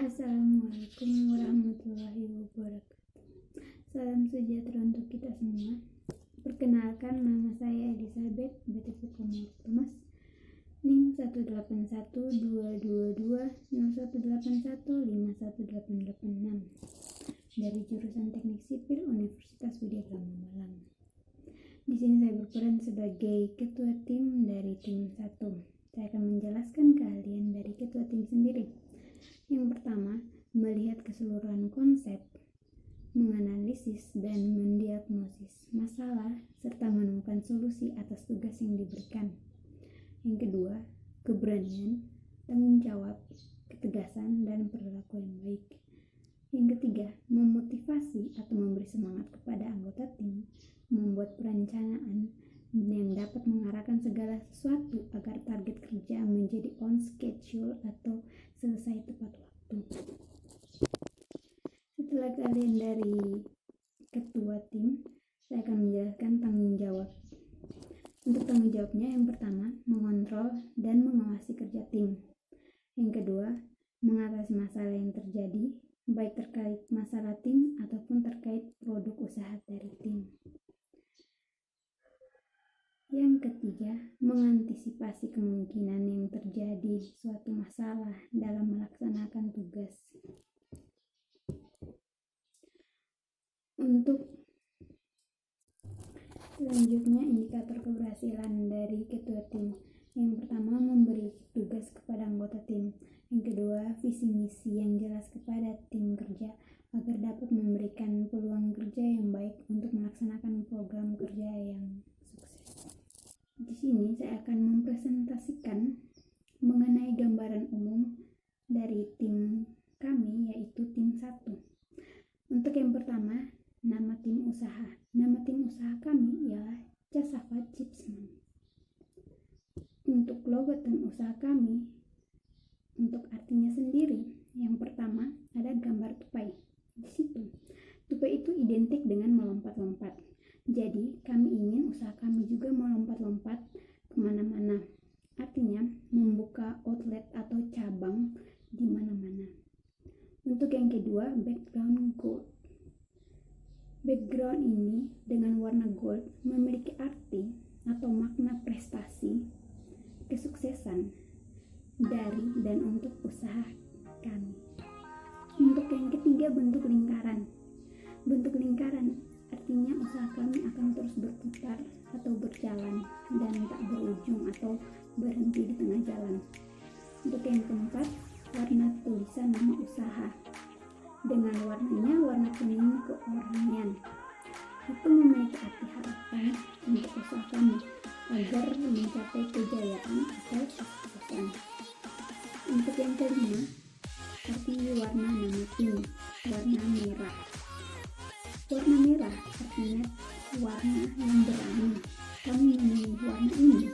Assalamualaikum warahmatullahi wabarakatuh. Salam sejahtera untuk kita semua. Perkenalkan, nama saya Elizabeth Betty Thomas, NIM 181222018151886 dari jurusan Teknik Sipil Universitas Widya Gama Malang. Di sini saya berperan sebagai ketua tim dari tim 1. Saya akan menjelaskan keahlian dari ketua tim sendiri. Yang pertama, melihat keseluruhan konsep, menganalisis dan mendiagnosis masalah, serta menemukan solusi atas tugas yang diberikan. Yang kedua, keberanian, tanggung jawab, ketegasan, dan perilaku yang baik. Yang ketiga, memotivasi atau memberi semangat kepada anggota tim, membuat perencanaan yang dapat mengarahkan segala sesuatu agar target kerja menjadi on schedule atau selesai tepat waktu. Setelah kalian dari ketua tim, saya akan menjelaskan tanggung jawab. Untuk tanggung jawabnya, yang pertama, mengontrol dan mengawasi kerja tim. Yang kedua, mengatasi masalah yang terjadi, baik terkait masalah tim ataupun terkait produk usaha dari tim. Yang ketiga, mengantisipasi kemungkinan yang terjadi suatu masalah dalam melaksanakan tugas. Untuk selanjutnya, indikator keberhasilan dari ketua tim. Yang pertama, memberi tugas kepada anggota tim. Yang kedua, visi misi yang jelas kepada tim kerja agar dapat memberikan peluang kerja yang baik untuk melaksanakan program kerja yang sukses. Di sini saya akan mempresentasikan mengenai gambaran umum dari tim kami, yaitu tim 1. Untuk yang pertama, nama tim usaha. Nama tim usaha kami ialah Cassava Chipsman. Untuk logo tim usaha kami, untuk artinya sendiri, yang pertama ada gambar tupai. Di situ, tupai itu identik dengan melompat-lompat. Jadi, kami ingin usaha kami juga melompat-lompat kemana-mana. Artinya, membuka outlet atau cabang di mana-mana. Untuk yang kedua, background gold. Background ini dengan warna gold memiliki arti atau makna prestasi, kesuksesan dari dan untuk usaha kami. Untuk yang ketiga, bentuk lingkaran. Bentuk lingkaran artinya usaha kami akan terus berputar atau berjalan dan tak berujung atau berhenti di tengah jalan. Untuk yang keempat, warna tulisan nama usaha. Dengan warnanya warna kuning keoranian. Itu memiliki arti harapan untuk usaha kami agar mencapai kejayaan atau kesuksesan. Untuk yang kelima, arti warna nama tim, warna merah. Warna merah artinya warna yang berani. Kami memilih warna ini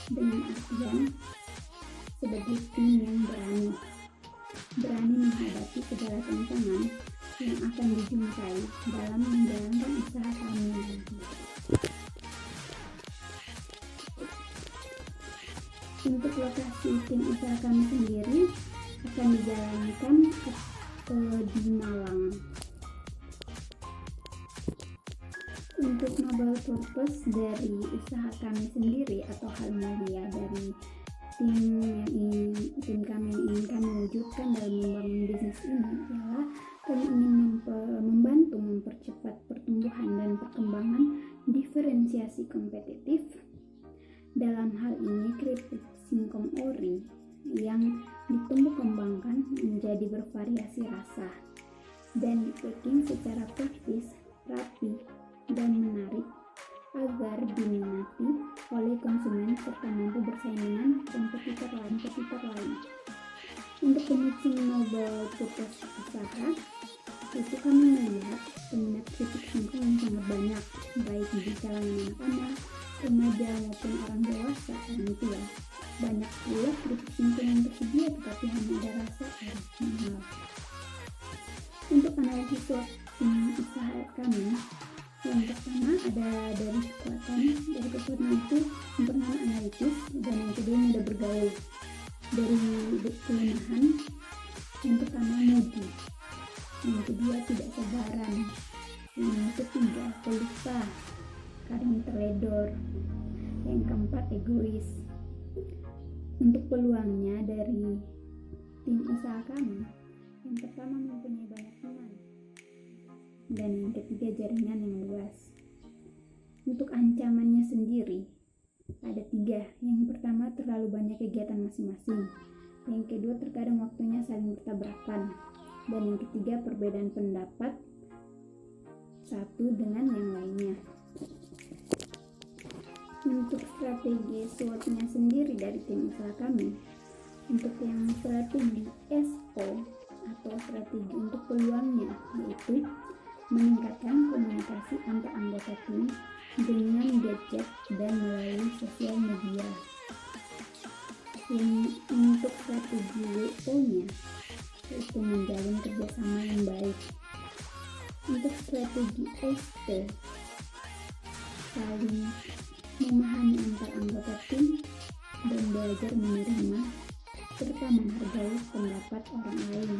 dengan artian sebagai tim yang berani menghadapi segala tantangan yang akan dijumpai dalam menjalankan usaha kami nanti. Untuk lokasi tim usaha kami sendiri akan dijalankan di Malang. Untuk noble purpose dari usaha kami sendiri atau hal mulia dari tim kami yang ingin kami wujudkan dalam membangun bisnis ini ialah kami ingin membantu mempercepat pertumbuhan dan perkembangan diferensiasi kompetitif. Dalam hal ini, keripik singkong ori yang ditumbuh kembangkan menjadi bervariasi rasa dan dipacking secara praktis, rapi, dan menarik agar diminati oleh konsumen serta mampu bersaing dengan kompetitor lain. Untuk penyusun noble purpose usaha, itu kami melihat peminat keripik singkong yang sangat banyak, baik di kalangan anak-anak, remaja maupun orang dewasa, orang tua. Banyak pula keripik singkong yang tersedia tetapi hanya ada rasa original. Untuk analisis usaha kami, yang pertama ada dari kekuatan itu yang pertama analitis, dan yang kedua mudah bergaul. Dari kelemahan, yang kendor. Yang keempat, egois. Untuk peluangnya dari tim usaha kami, yang pertama mempunyai banyak teman, dan yang ketiga jaringan yang luas. Untuk ancamannya sendiri ada 3. Yang pertama, terlalu banyak kegiatan masing-masing. Yang kedua, terkadang waktunya saling bertabrakan. Dan yang ketiga, perbedaan pendapat satu dengan yang lainnya. Untuk strategi SWOT-nya sendiri dari tim usaha kami, untuk yang strategi SO atau strategi untuk peluangnya, yaitu meningkatkan komunikasi antar anggota tim dengan gadget dan melalui sosial media. Yang untuk strategi WO-nya, yaitu menjalin kerjasama yang baik. Untuk strategi ST, saling memahami antar anggota tim dan belajar menerima serta menghargai pendapat orang lain.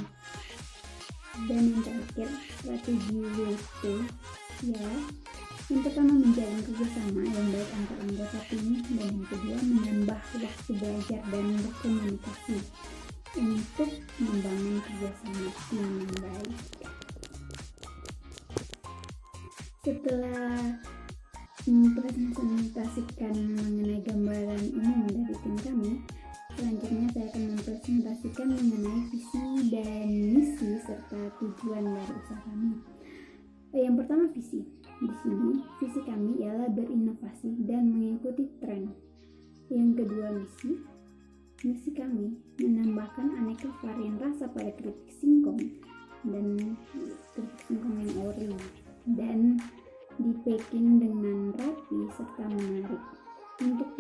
Dan yang terakhir, strategi WT, ya, yang pertama menjalin kerjasama yang baik antar anggota tim, dan yang kedua menambah waktu belajar dan berkomunikasi untuk membangun kerjasama tim yang baik. Setelah mempresentasikan mengenai gambaran umum dari tim kami, selanjutnya saya akan mempresentasikan mengenai visi dan misi serta tujuan dari usaha kami. Yang pertama, visi. Di sini visi kami ialah berinovasi dan mengikuti tren. Yang kedua, misi. Misi kami menambahkan aneka varian rasa pada keripik singkong dan keripik singkong yang ori dan di packing dengan rapi serta menarik. Untuk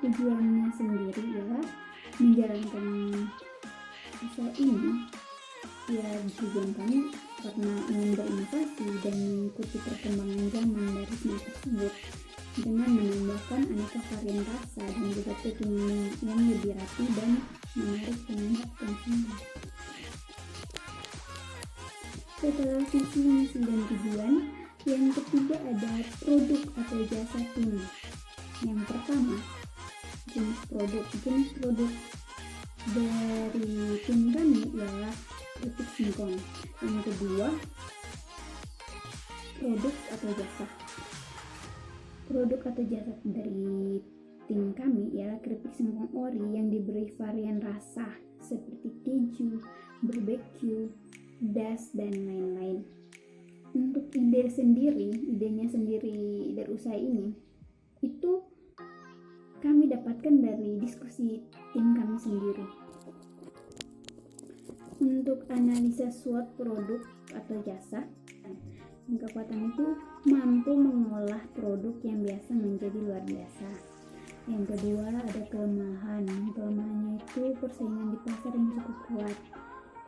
tujuannya sendiri ialah menjalankan usaha ini, ya, tujuan kami karena ingin berinovasi dan mengikuti perkembangan zaman dari snack tersebut dengan menambahkan aneka varian rasa dan juga packing yang lebih rapi dan menarik peminat konsumen. Setelah visi, misi, dan tujuan, yang ketiga ada produk atau jasa tim. Yang pertama, jenis produk. Jenis produk dari tim kami ialah keripik singkong. Yang kedua, produk atau jasa. Produk atau jasa dari tim kami ialah keripik singkong ori yang diberi varian rasa seperti keju, barbecue, das, dan lain-lain. Untuk idenya sendiri dari usaha ini, itu kami dapatkan dari diskusi tim kami sendiri. Untuk analisa SWOT produk atau jasa, kekuatan itu mampu mengolah produk yang biasa menjadi luar biasa. Yang kedua, ada kelemahan. Kelemahannya itu persaingan di pasar yang cukup kuat.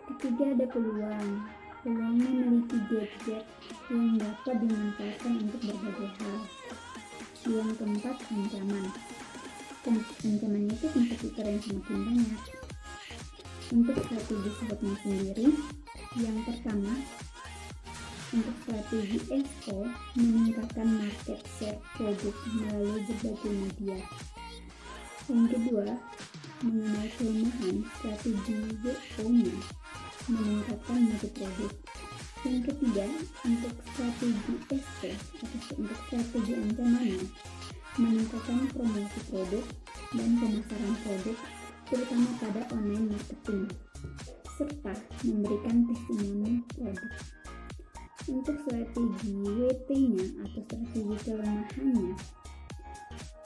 Ketiga, ada peluang. Peluangnya memiliki gadget yang dapat dimanfaatkan untuk berbagai hal. Yang keempat, ancaman. Ancamannya itu kompetitor yang semakin banyak. Untuk strategi SWOT-nya sendiri, yang pertama, untuk strategi SO, meningkatkan market share produk melalui berbagai media. Yang kedua, mengenai kelemahan, strategi WO-nya, meningkatkan mutu produk. Yang ketiga, untuk strategi ST atau untuk strategi ancamannya, meningkatkan promosi produk dan pemasaran produk, terutama pada online marketing, serta memberikan testimoni produk. Untuk strategi WT-nya atau strategi kelemahannya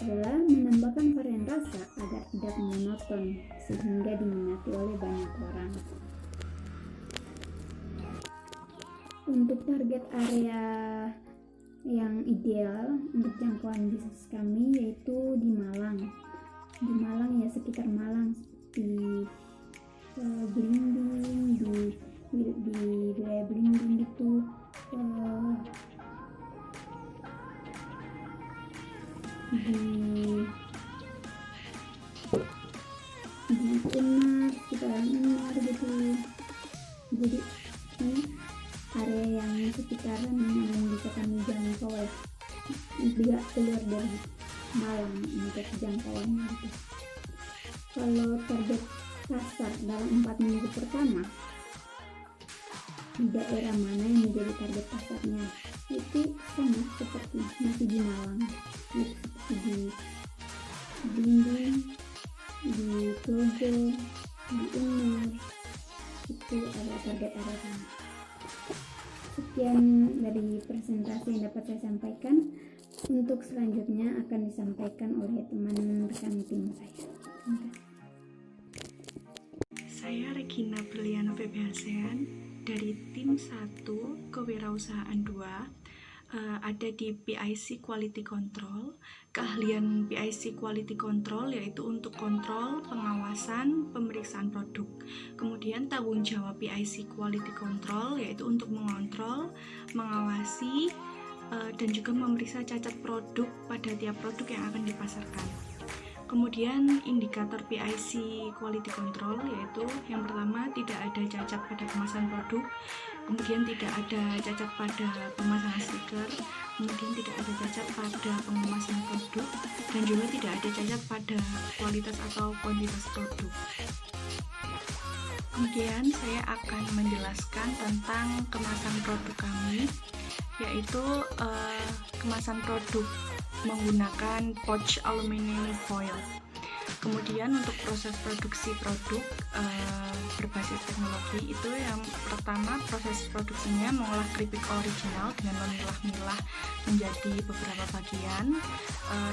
adalah menambahkan varian rasa agar tidak monoton sehingga diminati oleh banyak orang. Untuk target area yang ideal untuk jangkauan bisnis kami yaitu di Malang. Di Malang, ya, sekitar Malang, seperti Blimbing, di wilayah Blimbing itu, di Unar, sekitaran Unar gitu. Jadi ini area yang sekitaran yang bisa kami jangkau ya. tidak keluar dari Malang untuk jangkauannya gitu. Kalau target pasar dalam 4 minggu pertama, di daerah mana yang menjadi target pasarnya, itu sama seperti masih di Malang, itu seperti di Blimbing, di Grogol, di Uner, itu ada target area sana. Sekian dari presentasi yang dapat saya sampaikan. Untuk selanjutnya akan disampaikan oleh teman rekan tim saya. Saya Regina Berliana PBHSean dari tim 1 Kewirausahaan 2, ada di PIC Quality Control. Keahlian PIC Quality Control yaitu untuk kontrol, pengawasan, pemeriksaan produk. Kemudian tanggung jawab PIC Quality Control yaitu untuk mengontrol, mengawasi, dan juga memeriksa cacat produk pada tiap produk yang akan dipasarkan. Kemudian indikator PIC Quality Control yaitu yang pertama, tidak ada cacat pada kemasan produk, kemudian tidak ada cacat pada pemasangan stiker, kemudian tidak ada cacat pada pengemasan produk, dan juga tidak ada cacat pada kualitas atau kuantitas produk. Kemudian saya akan menjelaskan tentang kemasan produk kami, yaitu kemasan produk menggunakan pouch aluminium foil. Kemudian untuk proses produksi produk berbasis teknologi itu, yang pertama proses produksinya mengolah keripik original dengan memilah-milah menjadi beberapa bagian,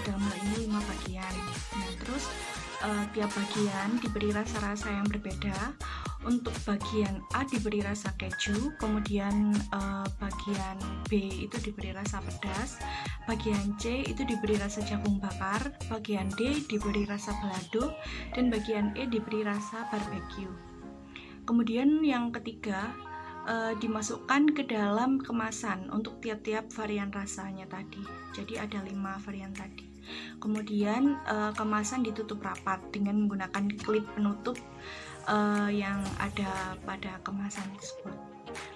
dalam hal ini 5 bagian. Nah, terus tiap bagian diberi rasa-rasa yang berbeda. Untuk bagian A diberi rasa keju, kemudian bagian B itu diberi rasa pedas, bagian C itu diberi rasa jagung bakar, bagian D diberi rasa balado, dan bagian E diberi rasa barbeque. Kemudian yang ketiga, dimasukkan ke dalam kemasan untuk tiap-tiap varian rasanya tadi. Jadi ada 5 varian tadi. Kemudian kemasan ditutup rapat dengan menggunakan klip penutup yang ada pada kemasan tersebut.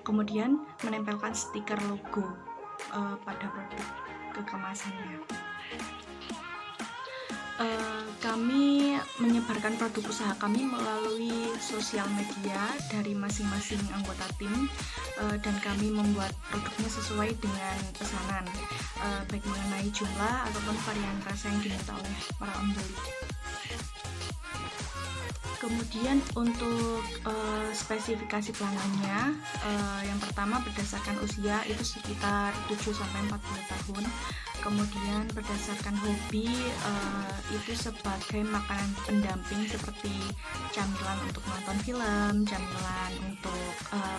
Kemudian menempelkan stiker logo pada produk ke kemasannya. Kami menyebarkan produk usaha kami melalui sosial media dari masing-masing anggota tim, dan kami membuat produknya sesuai dengan pesanan, baik mengenai jumlah ataupun varian rasa yang diminta oleh para pembeli. Kemudian untuk spesifikasi pelanggannya, yang pertama berdasarkan usia itu sekitar 7-40 tahun. Kemudian berdasarkan hobi, itu sebagai makanan pendamping seperti camilan untuk nonton film, camilan untuk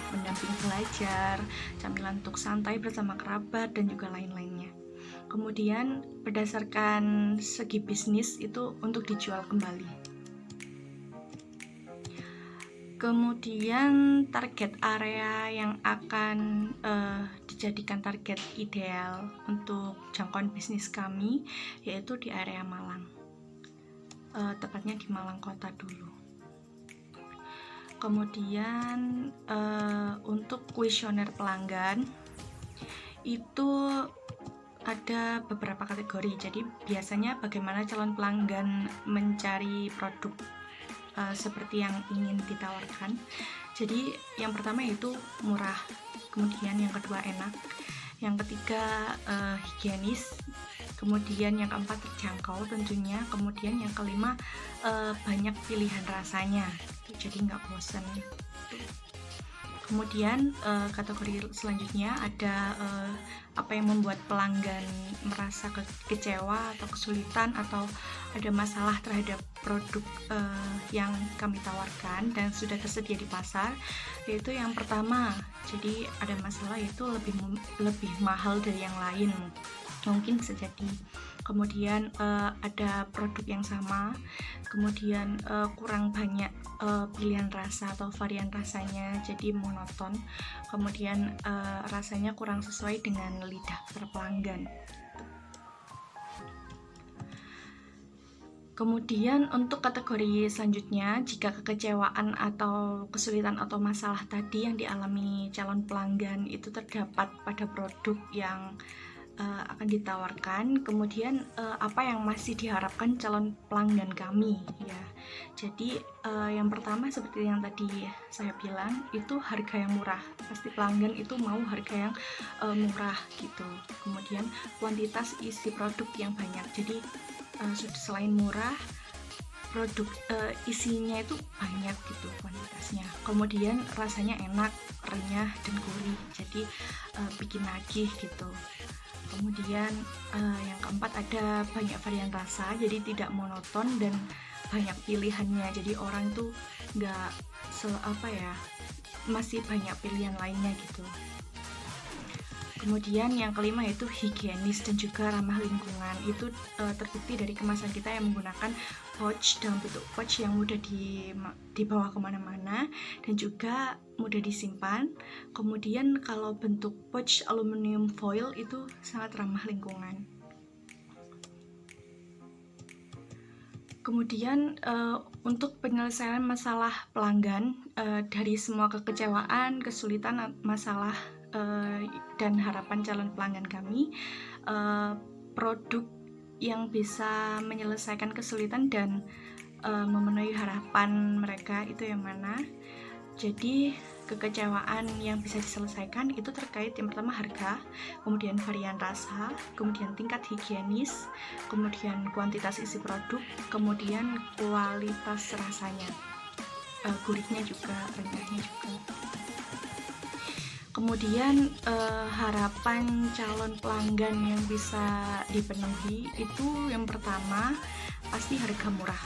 pendamping belajar, camilan untuk santai bersama kerabat, dan juga lain-lainnya. Kemudian berdasarkan segi bisnis itu untuk dijual kembali. Kemudian target area yang akan dijadikan target ideal untuk jangkauan bisnis kami yaitu di area Malang, tepatnya di Malang Kota dulu. Kemudian untuk kuesioner pelanggan itu ada beberapa kategori. Jadi biasanya bagaimana calon pelanggan mencari produk seperti yang ingin ditawarkan. Jadi yang pertama itu murah, kemudian yang kedua enak, yang ketiga higienis, kemudian yang keempat terjangkau tentunya, kemudian yang kelima banyak pilihan rasanya, jadi nggak bosan. Kemudian kategori selanjutnya ada apa yang membuat pelanggan merasa kecewa atau kesulitan atau ada masalah terhadap produk yang kami tawarkan dan sudah tersedia di pasar, yaitu yang pertama, jadi ada masalah itu lebih mahal dari yang lain, mungkin bisa jadi. Kemudian ada produk yang sama, kemudian kurang banyak pilihan rasa atau varian rasanya, jadi monoton. Kemudian rasanya kurang sesuai dengan lidah para pelanggan. Kemudian untuk kategori selanjutnya, jika kekecewaan atau kesulitan atau masalah tadi yang dialami calon pelanggan itu terdapat pada produk yang akan ditawarkan, kemudian apa yang masih diharapkan calon pelanggan kami ya. Jadi yang pertama seperti yang tadi saya bilang, itu harga yang murah. Pasti pelanggan itu mau harga yang murah gitu. Kemudian kuantitas isi produk yang banyak. Jadi selain murah, produk isinya itu banyak gitu kuantitasnya. Kemudian rasanya enak, renyah dan gurih. Jadi bikin nagih gitu. Kemudian yang keempat, ada banyak varian rasa, jadi tidak monoton dan banyak pilihannya. Jadi orang tuh nggak masih banyak pilihan lainnya gitu. Kemudian yang kelima yaitu higienis dan juga ramah lingkungan. Itu terbukti dari kemasan kita yang menggunakan pouch dalam bentuk pouch yang mudah dibawa kemana-mana dan juga mudah disimpan. Kemudian kalau bentuk pouch aluminium foil itu sangat ramah lingkungan. Kemudian untuk penyelesaian masalah pelanggan dari semua kekecewaan, kesulitan, masalah dan harapan calon pelanggan kami, produk yang bisa menyelesaikan kesulitan dan memenuhi harapan mereka itu yang mana. Jadi kekecewaan yang bisa diselesaikan itu terkait yang pertama harga, kemudian varian rasa, kemudian tingkat higienis, kemudian kuantitas isi produk, kemudian kualitas rasanya, gurihnya juga, renyahnya juga. Kemudian harapan calon pelanggan yang bisa dipenuhi itu yang pertama pasti harga murah.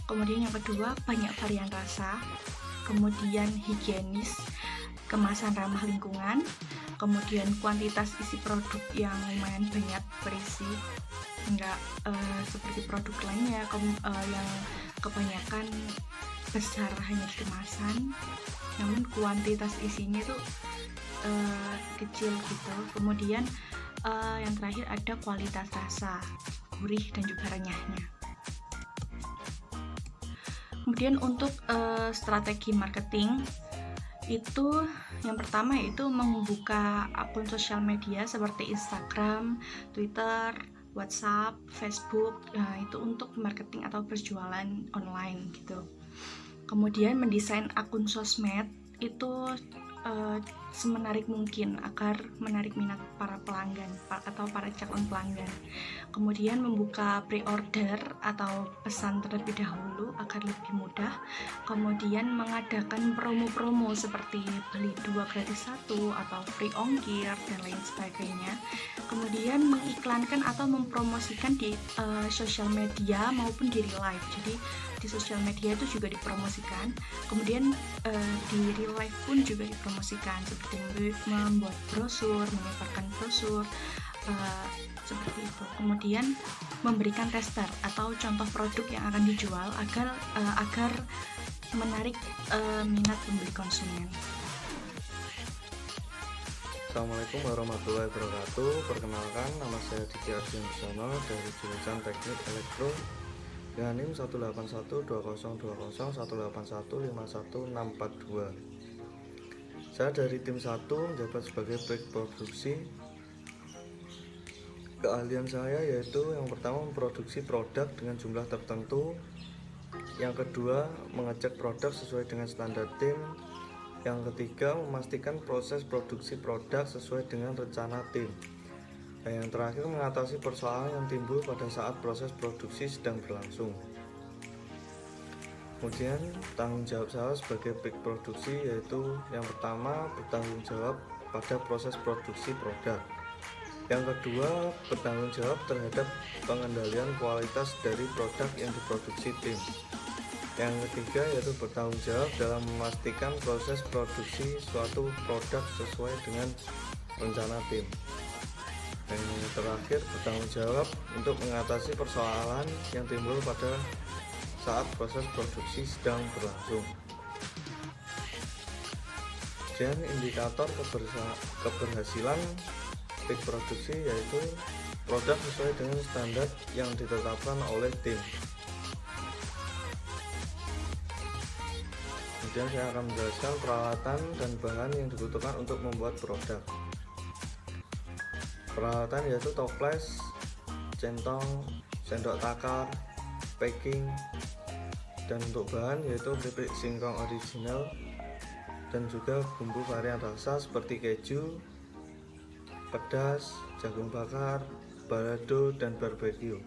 Kemudian yang kedua banyak varian rasa, kemudian higienis, kemasan ramah lingkungan, kemudian kuantitas isi produk yang lumayan banyak berisi, enggak seperti produk lainnya yang kebanyakan besar hanya di kemasan, namun kuantitas isinya itu kecil gitu. Kemudian yang terakhir ada kualitas rasa, gurih dan juga renyahnya. Kemudian untuk strategi marketing itu yang pertama yaitu membuka akun sosial media seperti Instagram, Twitter, WhatsApp, Facebook. Nah, itu untuk marketing atau berjualan online gitu. Kemudian mendesain akun sosmed itu semenarik mungkin agar menarik minat para pelanggan atau para calon pelanggan. Kemudian membuka pre-order atau pesan terlebih dahulu agar lebih mudah. Kemudian mengadakan promo-promo seperti beli 2 gratis 1 atau free ongkir dan lain sebagainya. Kemudian mengiklankan atau mempromosikan di sosial media maupun di real life. Jadi di sosial media itu juga dipromosikan, kemudian di real life pun juga dipromosikan, seperti membuat brosur, menyebarkan brosur, seperti itu. Kemudian memberikan tester atau contoh produk yang akan dijual agar menarik minat pembeli konsumen. Assalamualaikum warahmatullahi wabarakatuh. Perkenalkan, nama saya Diki Arjun Bisono dari jurusan Teknik Elektro dengan NIM 181202018151642. Saya dari tim 1 menjabat sebagai back produksi. Keahlian saya yaitu yang pertama memproduksi produk dengan jumlah tertentu, yang kedua mengecek produk sesuai dengan standar tim, yang ketiga memastikan proses produksi produk sesuai dengan rencana tim, dan yang terakhir mengatasi persoalan yang timbul pada saat proses produksi sedang berlangsung. Kemudian tanggung jawab saya sebagai back produksi yaitu yang pertama bertanggung jawab pada proses produksi produk, yang kedua bertanggung jawab terhadap pengendalian kualitas dari produk yang diproduksi tim, yang ketiga yaitu bertanggung jawab dalam memastikan proses produksi suatu produk sesuai dengan rencana tim, dan yang terakhir bertanggung jawab untuk mengatasi persoalan yang timbul pada saat proses produksi sedang berlangsung. Dan indikator keberhasilan back produksi yaitu produk sesuai dengan standar yang ditetapkan oleh tim. Kemudian saya akan menjelaskan peralatan dan bahan yang dibutuhkan untuk membuat produk. peralatan yaitu toples, centong, sendok takar, packing, dan untuk bahan yaitu keripik singkong original dan juga bumbu varian rasa seperti keju, pedas, jagung bakar, balado, dan barbeque.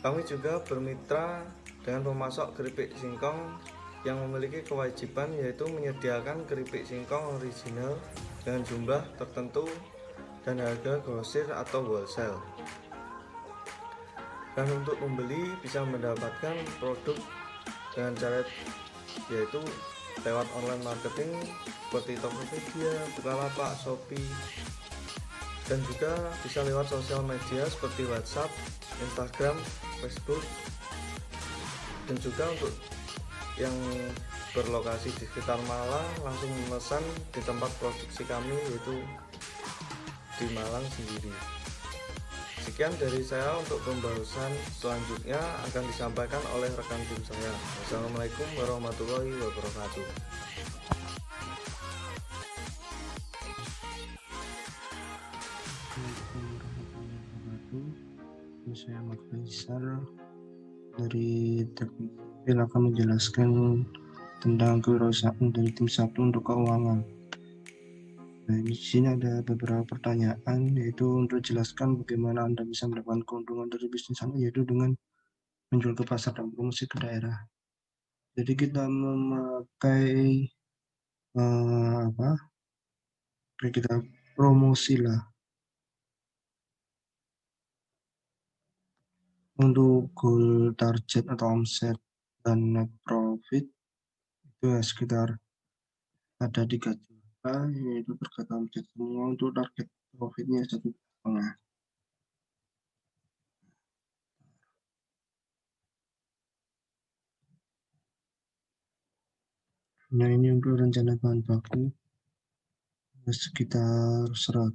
Kami juga bermitra dengan pemasok keripik singkong yang memiliki kewajiban yaitu menyediakan keripik singkong original dengan jumlah tertentu dan harga grosir atau wholesale. Dan untuk pembeli bisa mendapatkan produk dengan cara yaitu lewat online marketing seperti Tokopedia, Bukalapak, Shopee, dan juga bisa lewat sosial media seperti WhatsApp, Instagram, Facebook, dan juga untuk yang berlokasi di sekitar Malang langsung memesan di tempat produksi kami yaitu di Malang sendiri. Sekian dari saya, untuk pembahasan selanjutnya akan disampaikan oleh rekan tim saya. Wassalamualaikum warahmatullahi wabarakatuh. Assalamualaikum warahmatullahi wabarakatuh. Saya Ahmad Faisal dari Teknik akan menjelaskan tentang kewirausahaan dari tim 1 untuk keuangan. Nah, di sini ada beberapa pertanyaan, yaitu untuk jelaskan bagaimana Anda bisa mendapatkan keuntungan dari bisnis Anda, yaitu dengan menjual ke pasar dan promosi ke daerah. Jadi kita memakai kita promosi lah untuk goal target atau omset dan net profit itu ya sekitar ada 3 juta, yaitu terkait omset semua. Untuk target profitnya 1,5. Nah, ini untuk rencana bahan baku sekitar 100,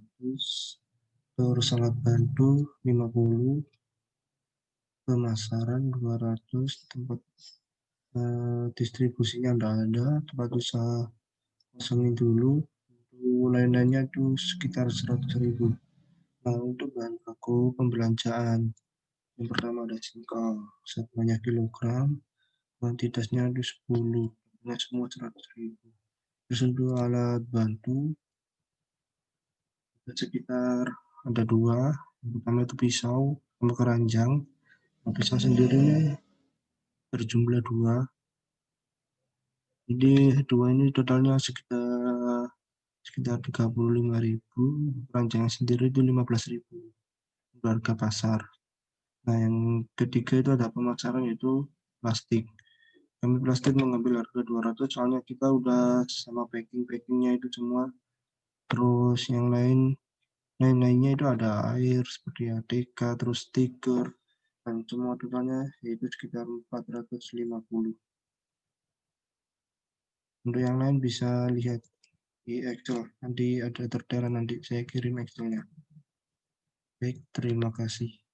terus alat bantu 50, pemasaran 200, tempat distribusinya enggak ada, tempat usaha kosongin dulu, untuk lain-lainnya itu sekitar 100.000. Nah, untuk bahan baku pembelanjaan, yang pertama ada singkong sebanyak kilogram, kuantitasnya itu 10, nah semua 100.000. Terus untuk alat bantu sekitar ada 2, yang pertama itu pisau sama keranjang. Nah, pisau sendiri berjumlah 2, jadi 2 ini totalnya sekitar 35.000, keranjangnya sendiri itu 15.000 harga pasar. Nah, yang ketiga itu ada pemasaran, yaitu plastik. Kami plastik mengambil harga 200, soalnya kita udah sama packingnya itu semua. Terus yang lainnya itu ada air seperti ATK, terus stiker, dan semua totalnya yaitu sekitar 450. Untuk yang lain bisa lihat di Excel, nanti ada tertera, nanti saya kirim Excelnya. Baik, terima kasih.